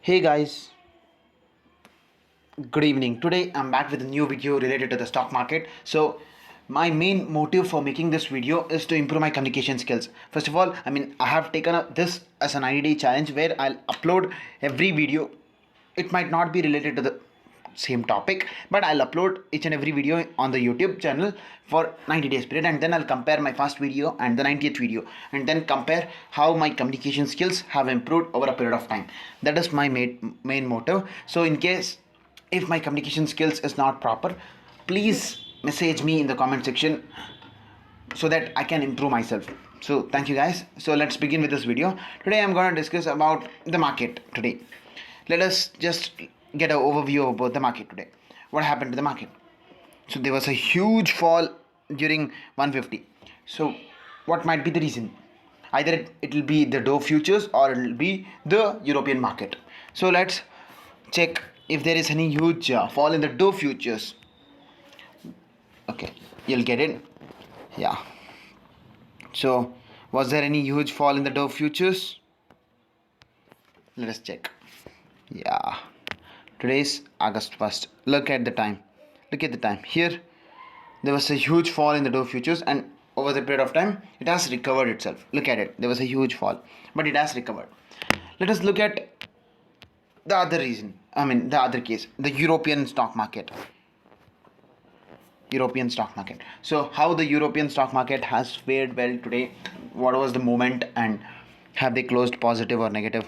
Hey guys, good evening. Today I'm back with a new video related to the stock market. So, my main motive for making this video is to improve my communication skills. First of all, I have taken this as a 90-day challenge where I'll upload every video. It might not be related to the same topic, but I'll upload each and every video on the YouTube channel for 90 days period, and then I'll compare my first video and the 90th video, and then compare how my communication skills have improved over a period of time. That is my main motive. So in case if my communication skills is not proper, please message me in the comment section so that I can improve myself. So thank you guys. So let's begin with this video. Today I'm going to discuss about the market today. Let us just get an overview about the market today. What happened to the market? So there was a huge fall during 150. So what might be the reason? Either it will be the Dow futures or it will be the European market. So let's check if there is any huge fall in the Dow futures. Okay, you'll get it. Yeah. So was there any huge fall in the Dow futures? Let us check. Yeah, today's August 1st. Look at the time. Here there was a huge fall in the Dow futures, and over the period of time it has recovered itself. Look at it. There was a huge fall, but it has recovered. Let us look at the other reason. The other case, the European stock market. So how the European stock market has fared well today? What was the movement, and have they closed positive or negative?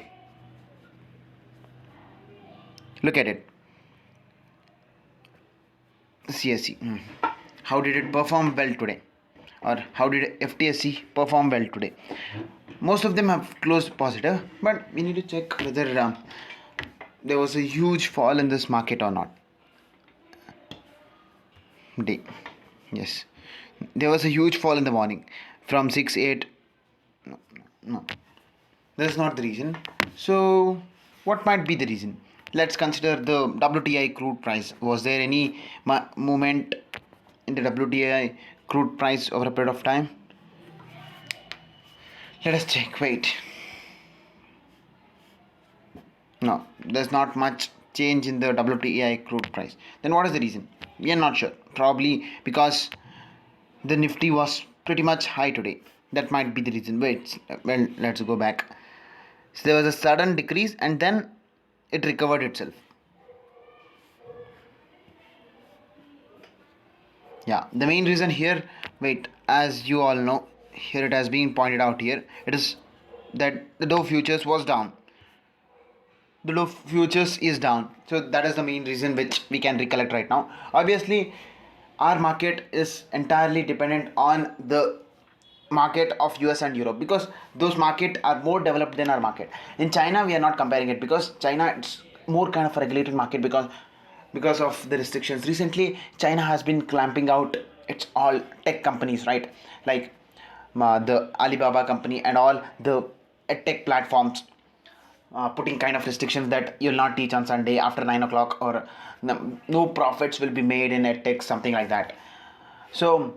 Look at it. CSE. How did it perform well today? Or how did FTSE perform well today? Most of them have closed positive, but we need to check whether there was a huge fall in this market or not. Day. Yes. There was a huge fall in the morning from 6-8. No. That is not the reason. So, what might be the reason? Let's consider the WTI crude price. Was there any movement in the WTI crude price over a period of time? Let us check. Wait. No, there's not much change in the WTI crude price. Then what is the reason? We are not sure. Probably because the Nifty was pretty much high today. That might be the reason. Wait, well, let's go back. So there was a sudden decrease and then it recovered itself. Yeah, the main reason here, wait, as you all know, here it has been pointed out here, it is that the Dow futures was down. The Dow futures is down. So that is the main reason which we can recollect right now. Obviously, our market is entirely dependent on the market of US and Europe, because those markets are more developed than our market. In China we are not comparing it, because China it's more kind of a regulated market because of the restrictions. Recently China has been clamping out its all tech companies, right? Like the Alibaba company and all the tech platforms, putting kind of restrictions that you'll not teach on Sunday after 9 o'clock, or no profits will be made in edtech, something like that. So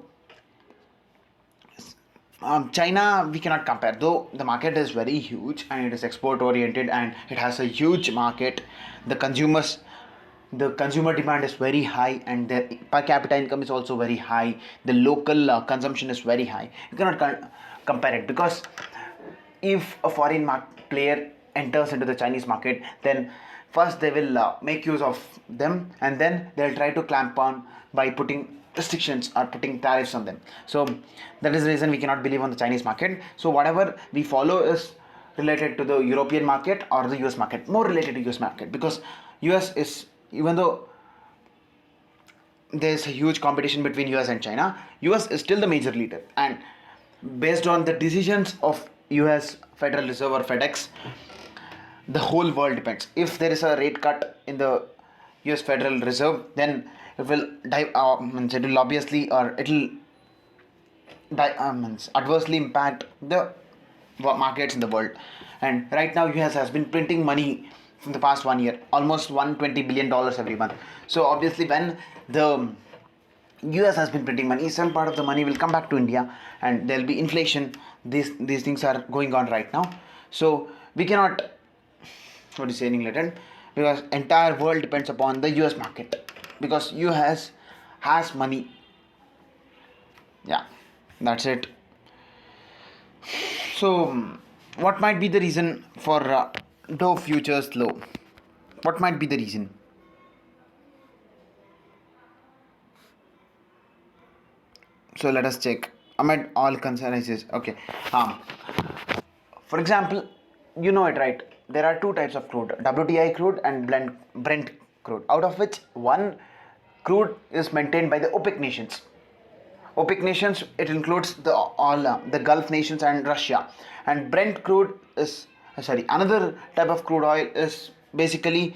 China we cannot compare, though the market is very huge and it is export oriented and it has a huge market. The consumer demand is very high and their per capita income is also very high. The local consumption is very high. You cannot compare it, because if a foreign player enters into the Chinese market, then first they will make use of them, and then they'll try to clamp on by putting restrictions or putting tariffs on them. So that is the reason we cannot believe on the Chinese market. So whatever we follow is related to the European market or the US market, more related to US market, because US is, even though there's a huge competition between US and China, US is still the major leader, and based on the decisions of US Federal Reserve or FedEx, the whole world depends. If there is a rate cut in the US Federal Reserve, then it will it will obviously, or it will adversely impact the markets in the world. And right now US has been printing money from the past 1 year, almost $120 billion every month. So obviously when the US has been printing money, some part of the money will come back to India and there will be inflation. These things are going on right now. So we cannot what is saying England, because entire world depends upon the US market, because US has money. Yeah, that's it. So, what might be the reason for Dow futures low? What might be the reason? So let us check. Amid all concerns, okay. For example, you know it, right? There are two types of crude: WTI crude and Brent crude. Out of which one crude is maintained by the OPEC nations. OPEC nations, it includes the all the Gulf nations and Russia. And Brent crude is another type of crude oil is basically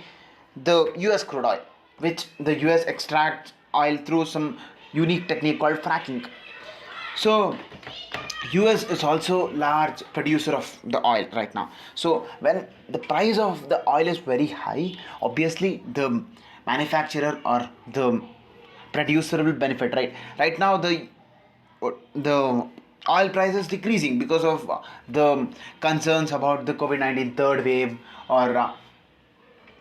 the US crude oil, which the US extracts oil through some unique technique called fracking. So US is also large producer of the oil right now. So when the price of the oil is very high, obviously the manufacturer or the producer will benefit, right now the oil price is decreasing because of the concerns about the COVID-19 third wave, or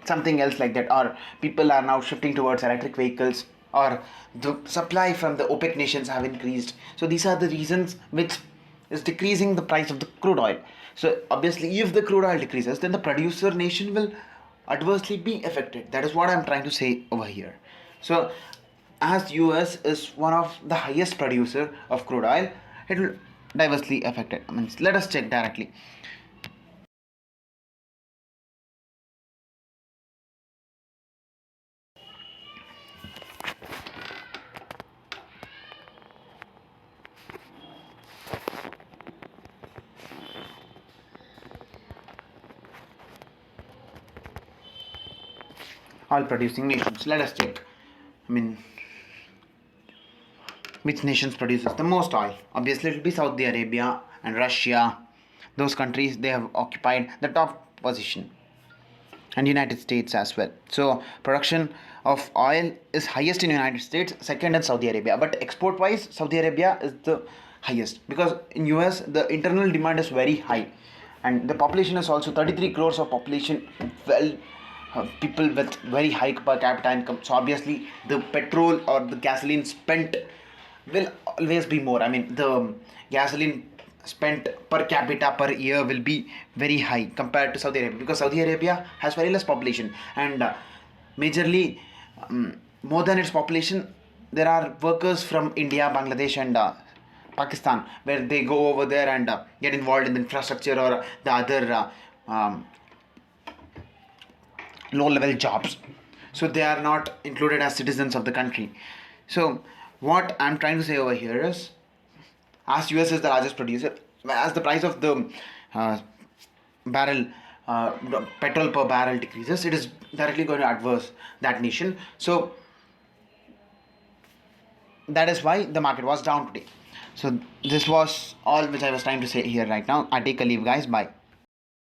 something else like that, or people are now shifting towards electric vehicles, or the supply from the OPEC nations have increased. So these are the reasons which is decreasing the price of the crude oil. So obviously if the crude oil decreases, then the producer nation will adversely be affected. That is what I'm trying to say over here. So as US is one of the highest producer of crude oil, it will diversely affect it. I mean, let us check directly. Oil producing nations. Let us check. I mean, which nations produces the most oil? Obviously, it will be Saudi Arabia and Russia. Those countries, they have occupied the top position, and United States as well. So production of oil is highest in United States, second in Saudi Arabia. But export wise, Saudi Arabia is the highest, because in US the internal demand is very high, and the population is also 33 crores of population. Well, people with very high per capita income. So obviously the petrol or the gasoline spent will always be more. I mean, the gasoline spent per capita per year will be very high compared to Saudi Arabia, because Saudi Arabia has very less population, and majorly more than its population, there are workers from India, Bangladesh, and Pakistan, where they go over there and get involved in the infrastructure or the other low level jobs. So they are not included as citizens of the country. So what I'm trying to say over here is, as US is the largest producer, as the price of the uh, barrel petrol per barrel decreases, it is directly going to adverse that nation. So that is why the market was down today. So this was all which I was trying to say here right now. I take a leave, guys. Bye.